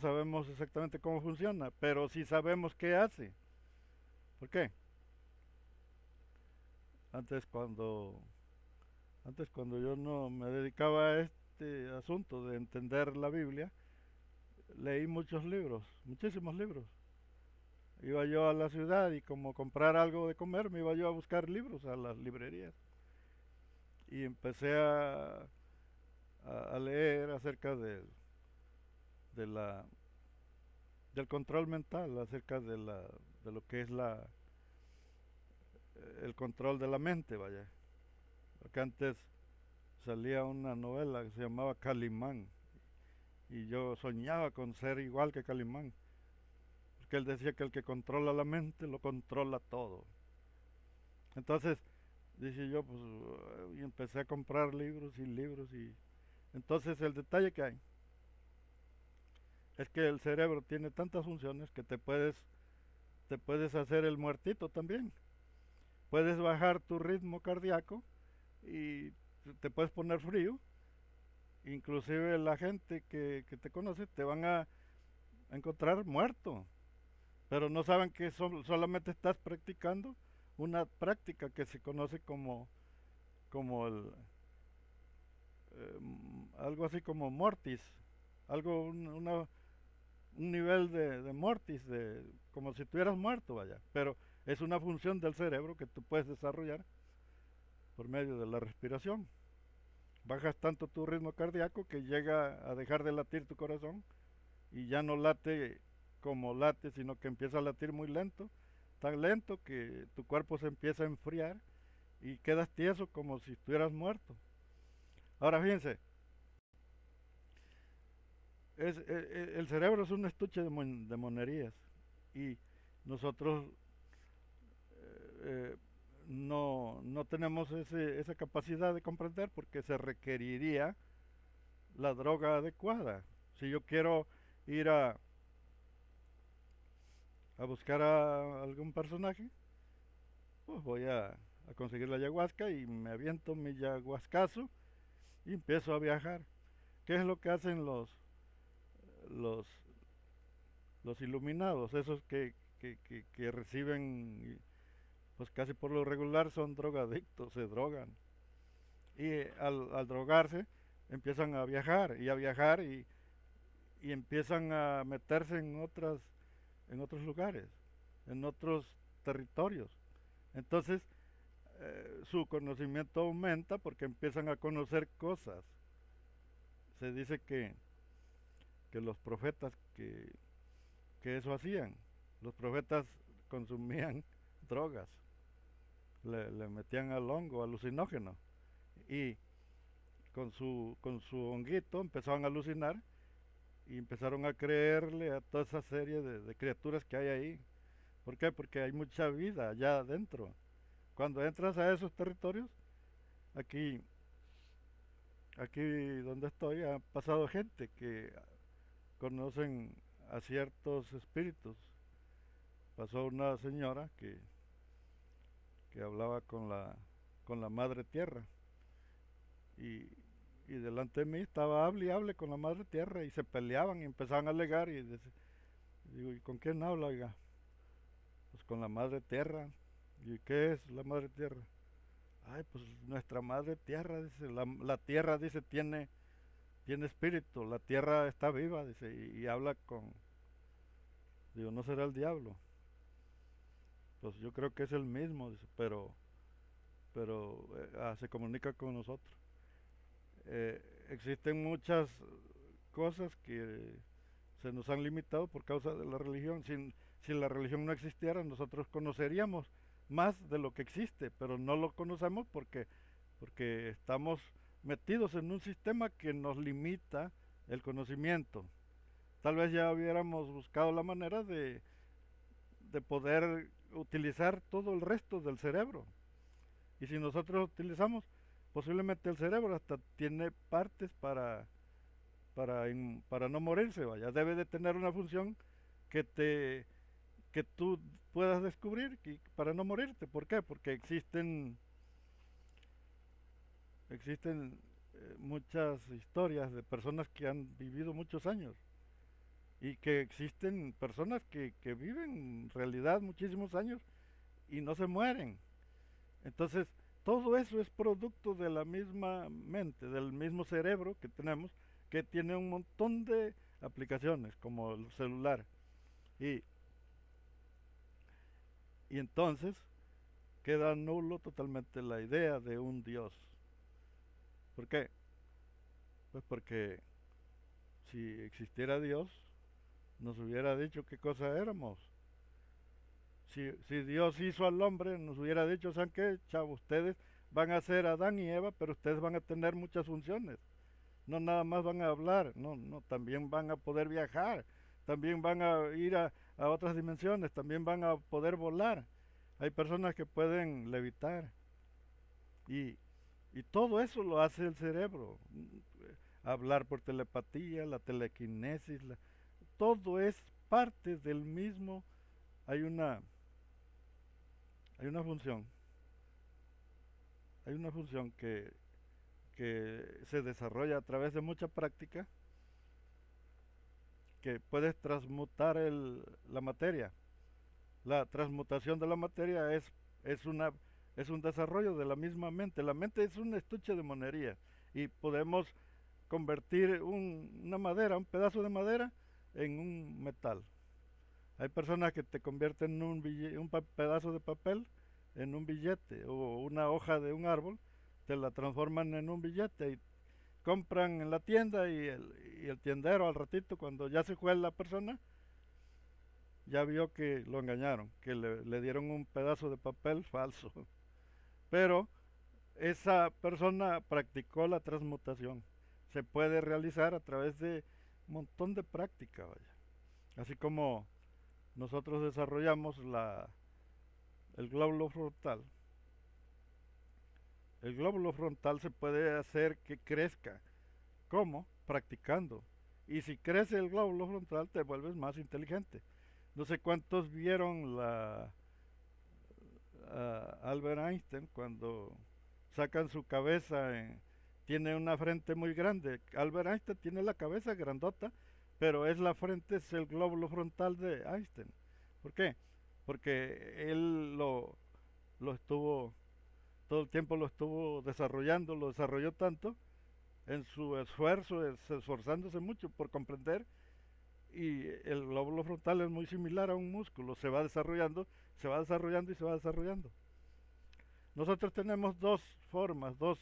sabemos exactamente cómo funciona, pero sí sabemos qué hace. ¿Por qué? Antes cuando, antes cuando yo no me dedicaba a este asunto de entender la Biblia, leí muchos libros, muchísimos libros. Iba yo a la ciudad y como comprar algo de comer, me iba yo a buscar libros a las librerías. Y empecé a leer acerca de la, del control mental, acerca de lo que es el control de la mente, vaya. Porque antes salía una novela que se llamaba Calimán y yo soñaba con ser igual que Calimán, porque él decía que el que controla la mente lo controla todo. Entonces dije yo, pues, y empecé a comprar libros y libros y entonces el detalle que hay es que el cerebro tiene tantas funciones que te puedes hacer el muertito también. Puedes bajar tu ritmo cardíaco y te puedes poner frío. Inclusive la gente que te conoce te van a encontrar muerto, pero no saben que solamente estás practicando una práctica que se conoce como algo así como mortis, algo, un nivel de mortis, como si estuvieras muerto, vaya. Pero es una función del cerebro que tú puedes desarrollar por medio de la respiración. Bajas tanto tu ritmo cardíaco que llega a dejar de latir tu corazón y ya no late como late, sino que empieza a latir muy lento, tan lento que tu cuerpo se empieza a enfriar y quedas tieso como si estuvieras muerto. Ahora fíjense, el cerebro es un estuche de monerías y nosotros eh, no tenemos esa capacidad de comprender porque se requeriría la droga adecuada. Si yo quiero ir a buscar a algún personaje, pues voy a conseguir la ayahuasca y me aviento mi ayahuascazo y empiezo a viajar. ¿Qué es lo que hacen los, los iluminados? Esos que reciben, pues casi por lo regular son drogadictos, se drogan. Y al drogarse empiezan a viajar y a viajar y empiezan a meterse en otros lugares, en otros territorios. Entonces, su conocimiento aumenta porque empiezan a conocer cosas. Se dice que los profetas que eso hacían, los profetas consumían drogas, le metían al hongo alucinógeno y con su honguito empezaron a alucinar y empezaron a creerle a toda esa serie de criaturas que hay ahí. ¿Por qué? Porque hay mucha vida allá adentro. Cuando entras a esos territorios, aquí aquí donde estoy ha pasado gente que conocen a ciertos espíritus. Pasó una señora que hablaba con la madre tierra y, y delante de mí estaba hable y hable con la madre tierra y se peleaban y empezaban a alegar digo, ¿y con quién habla, oiga? Pues con la madre tierra. ¿Y qué es la madre tierra? Ay, pues nuestra madre tierra, dice, la tierra, dice, tiene espíritu, la tierra está viva, dice, y habla con, digo, ¿no será el diablo? Pues yo creo que es el mismo, dice, pero se comunica con nosotros. Existen muchas cosas que se nos han limitado por causa de la religión. Si la religión no existiera, nosotros conoceríamos más de lo que existe, pero no lo conocemos porque estamos metidos en un sistema que nos limita el conocimiento. Tal vez ya hubiéramos buscado la manera de poder utilizar todo el resto del cerebro. Y si nosotros utilizamos, posiblemente el cerebro hasta tiene partes para no morirse, vaya. Debe de tener una función que que tú puedas descubrir para no morirte. ¿Por qué? Porque existen muchas historias de personas que han vivido muchos años y que existen personas que viven en realidad muchísimos años y no se mueren. Entonces, todo eso es producto de la misma mente, del mismo cerebro que tenemos, que tiene un montón de aplicaciones, como el celular. Y, y entonces queda nulo totalmente la idea de un Dios. ¿Por qué? Pues porque si existiera Dios, nos hubiera dicho qué cosa éramos. Si Dios hizo al hombre, nos hubiera dicho, ¿saben qué, chavo? Ustedes van a ser Adán y Eva, pero ustedes van a tener muchas funciones. No nada más van a hablar, no, también van a poder viajar, también van a ir a otras dimensiones, también van a poder volar. Hay personas que pueden levitar y, y todo eso lo hace el cerebro. Hablar por telepatía, la telequinesis, todo es parte del mismo. Hay una, hay una función, hay una función que se desarrolla a través de mucha práctica, que puedes transmutar la materia. La transmutación de la materia es, una, es un desarrollo de la misma mente. La mente es un estuche de monería y podemos convertir una madera, un pedazo de madera, en un metal. Hay personas que te convierten pedazo de papel en un billete o una hoja de un árbol, te la transforman en un billete y compran en la tienda y el tiendero al ratito cuando ya se fue la persona ya vio que lo engañaron, que le dieron un pedazo de papel falso. Pero esa persona practicó la transmutación. Se puede realizar a través de un montón de práctica, vaya. Así como nosotros desarrollamos el glóbulo frontal. El glóbulo frontal se puede hacer que crezca. ¿Cómo? Practicando. Y si crece el glóbulo frontal te vuelves más inteligente. No sé cuántos vieron Albert Einstein cuando sacan su cabeza, tiene una frente muy grande. Albert Einstein tiene la cabeza grandota, pero la frente es el glóbulo frontal de Einstein. ¿Por qué? Porque él lo estuvo, todo el tiempo lo estuvo desarrollando, lo desarrolló tanto en su esfuerzo, esforzándose mucho por comprender, y el glóbulo frontal es muy similar a un músculo, se va desarrollando, se va desarrollando y se va desarrollando. Nosotros tenemos dos formas, dos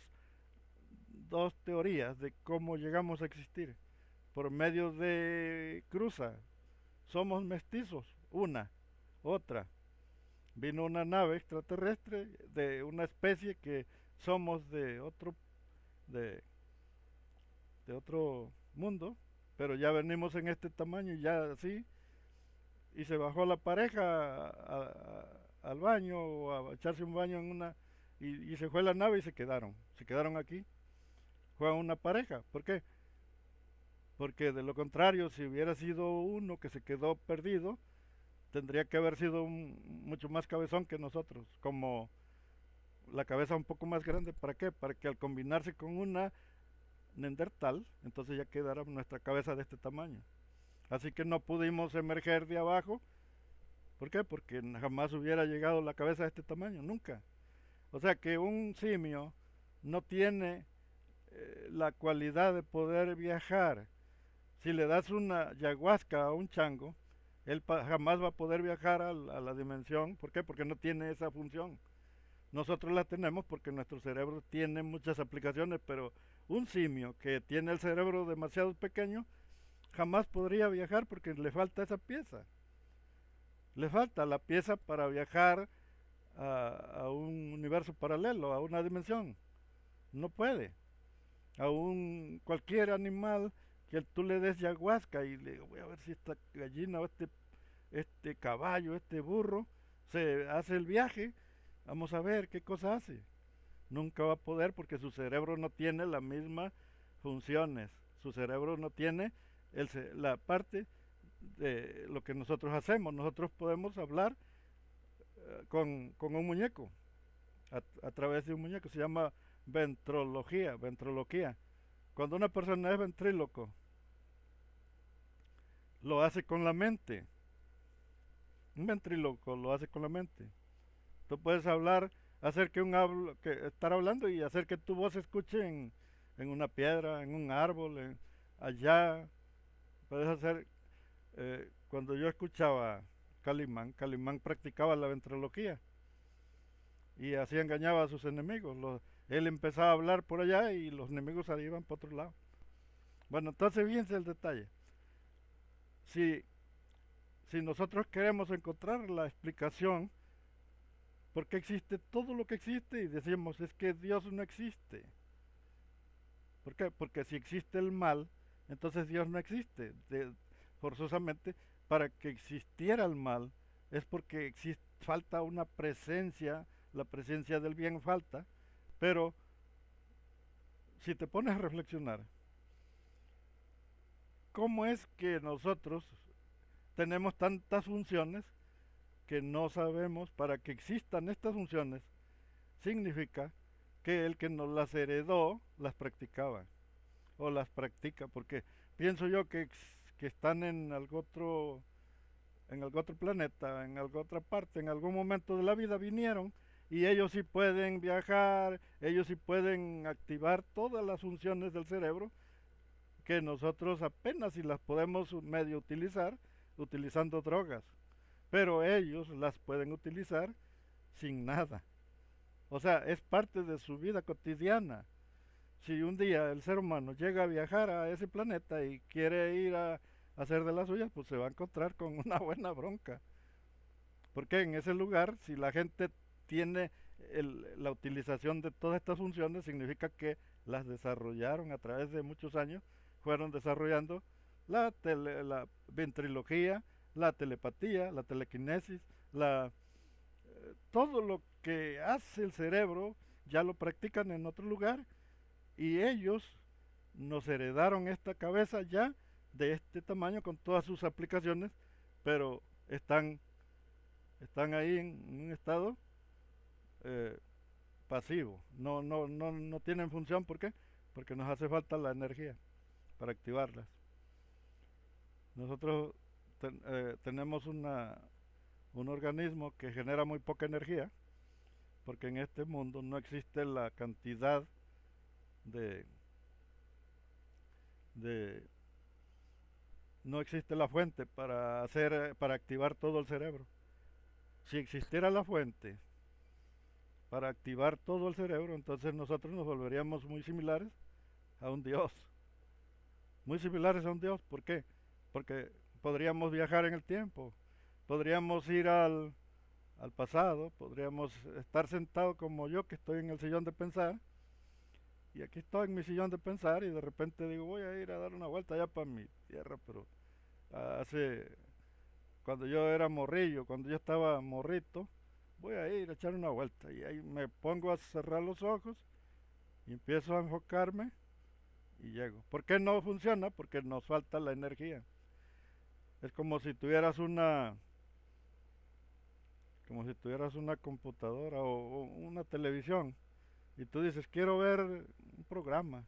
teorías de cómo llegamos a existir. Por medio de cruza, somos mestizos, una, otra. Vino una nave extraterrestre de una especie que somos de, de otro mundo, pero ya venimos en este tamaño y ya así, y se bajó la pareja al baño o a echarse un baño y se fue la nave y se quedaron aquí. fue una pareja. ¿Por qué? Porque de lo contrario, si hubiera sido uno que se quedó perdido, tendría que haber sido mucho más cabezón que nosotros, como la cabeza un poco más grande. ¿Para qué? Para que al combinarse con una Neandertal, entonces ya quedara nuestra cabeza de este tamaño. Así que no pudimos emerger de abajo. ¿Por qué? Porque jamás hubiera llegado la cabeza de este tamaño, nunca. O sea que un simio no tiene la cualidad de poder viajar. Si le das una ayahuasca a un chango, él jamás va a poder viajar a la dimensión. ¿Por qué? Porque no tiene esa función. Nosotros la tenemos porque nuestro cerebro tiene muchas aplicaciones, pero un simio que tiene el cerebro demasiado pequeño jamás podría viajar porque le falta esa pieza. Le falta la pieza para viajar a un universo paralelo, a una dimensión. No puede. A un cualquier animal que tú le des ayahuasca y le voy a ver si esta gallina o este caballo, este burro, se hace el viaje, vamos a ver qué cosa hace. Nunca va a poder porque su cerebro no tiene las mismas funciones. Su cerebro no tiene la parte de lo que nosotros hacemos. Nosotros podemos hablar con un muñeco, a través de un muñeco. Se llama ventrología. Cuando una persona es ventríloco, lo hace con la mente. Un ventríloco lo hace con la mente. Tú puedes hablar, hacer estar hablando y hacer que tu voz se escuche en una piedra, en un árbol, allá. Puedes hacer, cuando yo escuchaba Calimán practicaba la ventrología y así engañaba a sus enemigos. Él empezaba a hablar por allá y los enemigos ahí iban por otro lado. Bueno, entonces fíjense el detalle. Si, si nosotros queremos encontrar la explicación por qué existe todo lo que existe y decimos es que Dios no existe. ¿Por qué? Porque si existe el mal, entonces Dios no existe. Forzosamente, para que existiera el mal, es porque falta una presencia, la presencia del bien falta, pero si te pones a reflexionar, ¿cómo es que nosotros tenemos tantas funciones que no sabemos? Para que existan estas funciones, significa que el que nos las heredó las practicaba o las practica, porque pienso yo que están en algún otro planeta, en alguna otra parte, en algún momento de la vida vinieron y ellos sí pueden viajar, ellos sí pueden activar todas las funciones del cerebro que nosotros apenas si las podemos medio utilizar utilizando drogas, pero ellos las pueden utilizar sin nada. O sea, es parte de su vida cotidiana. Si un día el ser humano llega a viajar a ese planeta y quiere ir a hacer de las suyas, pues se va a encontrar con una buena bronca. Porque en ese lugar, si la gente tiene la utilización de todas estas funciones, significa que las desarrollaron a través de muchos años, fueron desarrollando la ventrilogía, la telepatía, la telequinesis, todo lo que hace el cerebro ya lo practican en otro lugar y ellos nos heredaron esta cabeza ya de este tamaño con todas sus aplicaciones, pero están ahí en un estado eh, pasivo, no tienen función. ¿Por qué? Porque nos hace falta la energía para activarlas. Nosotros tenemos un organismo que genera muy poca energía, porque en este mundo no existe la cantidad de, de no existe la fuente para activar todo el cerebro. Si existiera la fuente para activar todo el cerebro, entonces nosotros nos volveríamos muy similares a un dios. Muy similares a un dios. ¿Por qué? Porque podríamos viajar en el tiempo, podríamos ir al pasado, podríamos estar sentados como yo que estoy en el sillón de pensar, y aquí estoy en mi sillón de pensar y de repente digo voy a ir a dar una vuelta allá para mi tierra, pero hace cuando yo era morrillo, cuando yo estaba morrito, voy a ir a echar una vuelta y ahí me pongo a cerrar los ojos y empiezo a enfocarme y llego. ¿Por qué no funciona? Porque nos falta la energía. Es como si tuvieras una computadora o una televisión y tú dices, quiero ver un programa,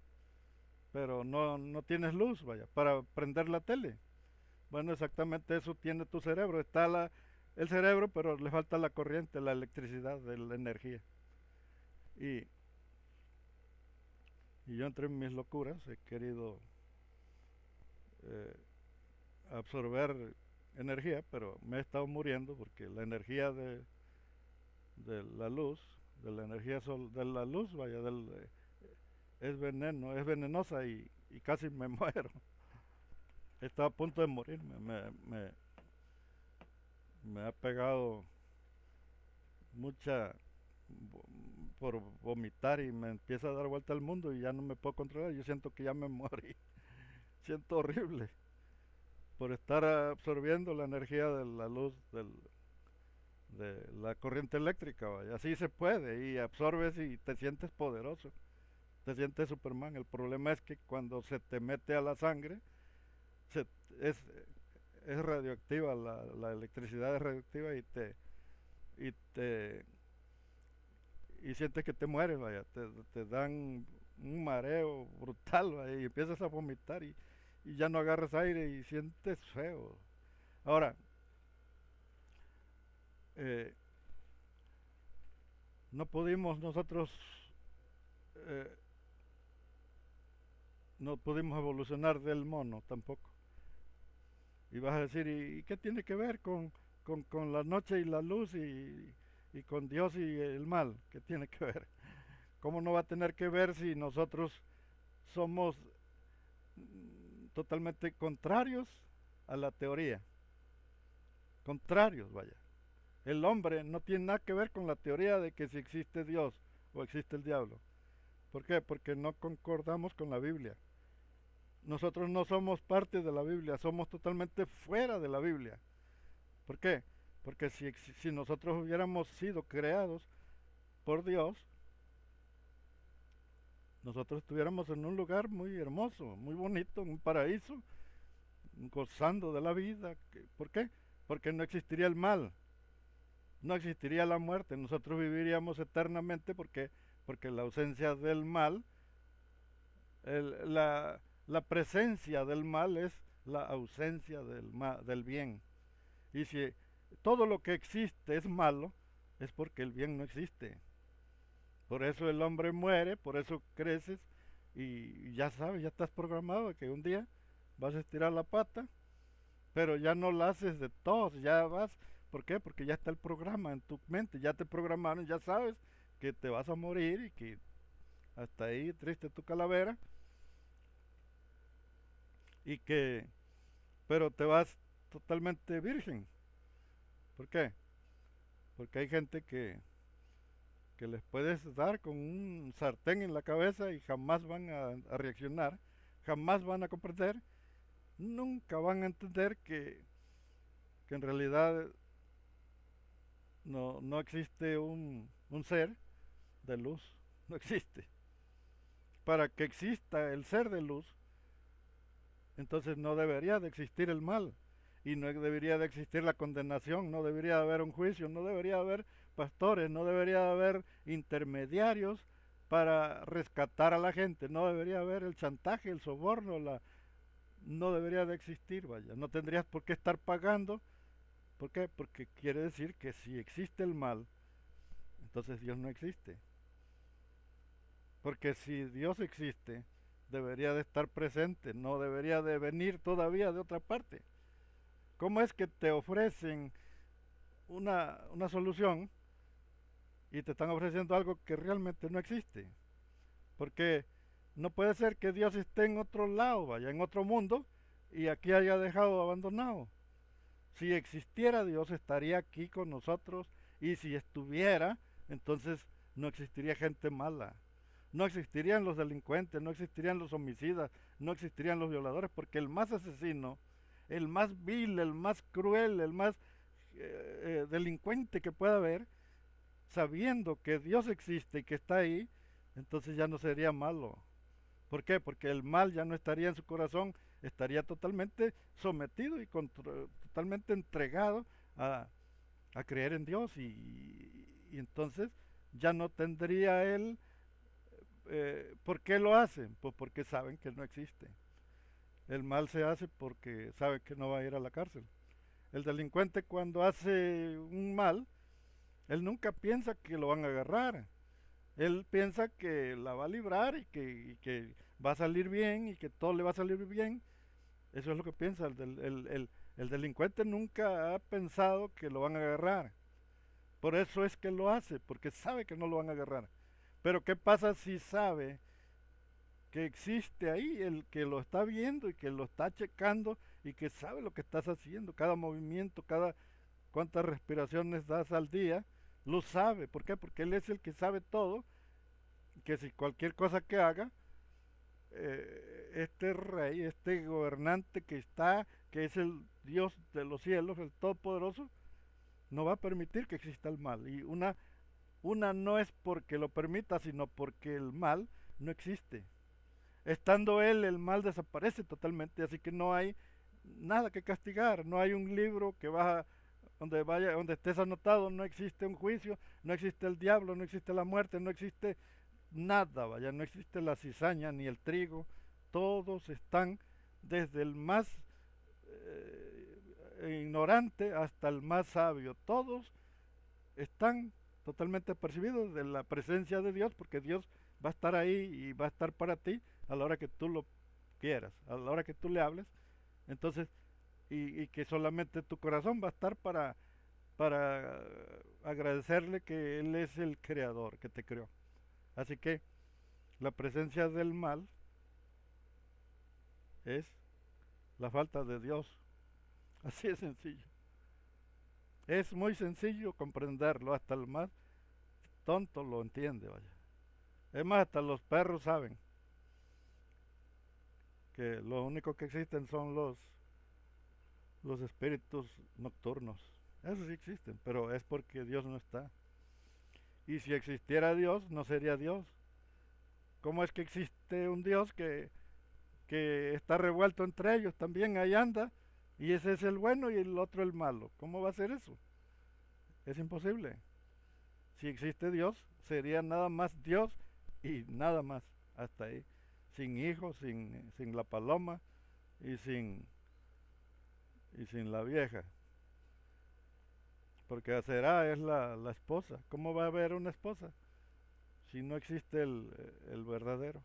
pero no tienes luz, vaya, para prender la tele. Bueno, exactamente eso tiene tu cerebro. Está el cerebro, pero le falta la corriente, la electricidad, de la energía. Y, y yo entre mis locuras he querido eh, absorber energía, pero me he estado muriendo porque la energía de la luz, de la energía de la luz, vaya, es veneno, es venenosa y casi me muero. Estaba a punto de morirme, me ha pegado mucha por vomitar y me empieza a dar vuelta al mundo y ya no me puedo controlar. Yo siento que ya me morí, siento horrible por estar absorbiendo la energía de la luz de la corriente eléctrica, vaya. Así se puede y absorbes y te sientes poderoso, te sientes Superman. El problema es que cuando se te mete a la sangre, se, es, es radioactiva, la electricidad es radioactiva y te y sientes que te mueres, vaya, te dan un mareo brutal, vaya, y empiezas a vomitar y ya no agarras aire y sientes feo. Ahora, eh, no pudimos nosotros, eh, no pudimos evolucionar del mono tampoco. Y vas a decir, ¿y qué tiene que ver con la noche y la luz y con Dios y el mal? ¿Qué tiene que ver? ¿Cómo no va a tener que ver si nosotros somos totalmente contrarios a la teoría? Contrarios, vaya. El hombre no tiene nada que ver con la teoría de que si existe Dios o existe el diablo. ¿Por qué? Porque no concordamos con la Biblia. Nosotros no somos parte de la Biblia, somos totalmente fuera de la Biblia. ¿Por qué? Porque si nosotros hubiéramos sido creados por Dios, nosotros estuviéramos en un lugar muy hermoso, muy bonito, en un paraíso, gozando de la vida. ¿Por qué? Porque no existiría el mal, no existiría la muerte, nosotros viviríamos eternamente porque la ausencia del mal, la presencia del mal es la ausencia del bien. Y si todo lo que existe es malo, es porque el bien no existe. Por eso el hombre muere, por eso creces y ya sabes, ya estás programado que un día vas a estirar la pata, pero ya no la haces de tos, ya vas. ¿Por qué? Porque ya está el programa en tu mente, ya te programaron, ya sabes que te vas a morir y que hasta ahí triste tu calavera y que, pero te vas totalmente virgen. ¿Por qué? Porque hay gente que les puedes dar con un sartén en la cabeza y jamás van a reaccionar, jamás van a comprender, nunca van a entender que en realidad no existe un ser de luz, no existe. Para que exista el ser de luz, entonces no debería de existir el mal y no debería de existir la condenación, no debería de haber un juicio, no debería de haber pastores, no debería de haber intermediarios para rescatar a la gente, no debería haber el chantaje, el soborno, no debería de existir, vaya, no tendrías por qué estar pagando. ¿Por qué? Porque quiere decir que si existe el mal, entonces Dios no existe. Porque si Dios existe, debería de estar presente, no debería de venir todavía de otra parte. ¿Cómo es que te ofrecen una solución y te están ofreciendo algo que realmente no existe? Porque no puede ser que Dios esté en otro lado, vaya, en otro mundo, y aquí haya dejado abandonado. Si existiera Dios, estaría aquí con nosotros, y si estuviera, entonces no existiría gente mala. No existirían los delincuentes, no existirían los homicidas, no existirían los violadores, porque el más asesino, el más vil, el más cruel, el más delincuente que pueda haber, sabiendo que Dios existe y que está ahí, entonces ya no sería malo. ¿Por qué? Porque el mal ya no estaría en su corazón, estaría totalmente sometido y totalmente entregado a, a creer en Dios y entonces ya no tendría él. ¿Por qué lo hacen? Pues porque saben que no existe. El mal se hace porque sabe que no va a ir a la cárcel. El delincuente cuando hace un mal, él nunca piensa que lo van a agarrar. Él piensa que la va a librar y que va a salir bien y que todo le va a salir bien. Eso es lo que piensa. El delincuente nunca ha pensado que lo van a agarrar. Por eso es que lo hace, porque sabe que no lo van a agarrar. Pero ¿qué pasa si sabe que existe ahí el que lo está viendo y que lo está checando y que sabe lo que estás haciendo, cada movimiento, cada cuántas respiraciones das al día, lo sabe? ¿Por qué? Porque él es el que sabe todo, que si cualquier cosa que haga, este rey, este gobernante que está, que es el Dios de los cielos, el Todopoderoso, no va a permitir que exista el mal. Y una no es porque lo permita, sino porque el mal no existe. Estando él, el mal desaparece totalmente, así que no hay nada que castigar, no hay un libro que va donde vaya, donde estés anotado, no existe un juicio, no existe el diablo, no existe la muerte, no existe nada, vaya, no existe la cizaña ni el trigo, todos están desde el más ignorante hasta el más sabio, todos están totalmente percibidos de la presencia de Dios, porque Dios va a estar ahí y va a estar para ti a la hora que tú lo quieras, a la hora que tú le hables. Entonces, y que solamente tu corazón va a estar para agradecerle que Él es el creador que te creó. Así que la presencia del mal es la falta de Dios. Así es sencillo. Es muy sencillo comprenderlo, hasta el más tonto lo entiende, vaya. Es más, hasta los perros saben que lo único que existen son los espíritus nocturnos. Esos sí existen, pero es porque Dios no está. Y si existiera Dios, no sería Dios. ¿Cómo es que existe un Dios que está revuelto entre ellos? También ahí anda, y ese es el bueno y el otro el malo. ¿Cómo va a ser eso? Es imposible. Si existe Dios, sería nada más Dios y nada más. Hasta ahí. Sin hijos, sin la paloma y sin la vieja. Porque será es la esposa. ¿Cómo va a haber una esposa si no existe el verdadero?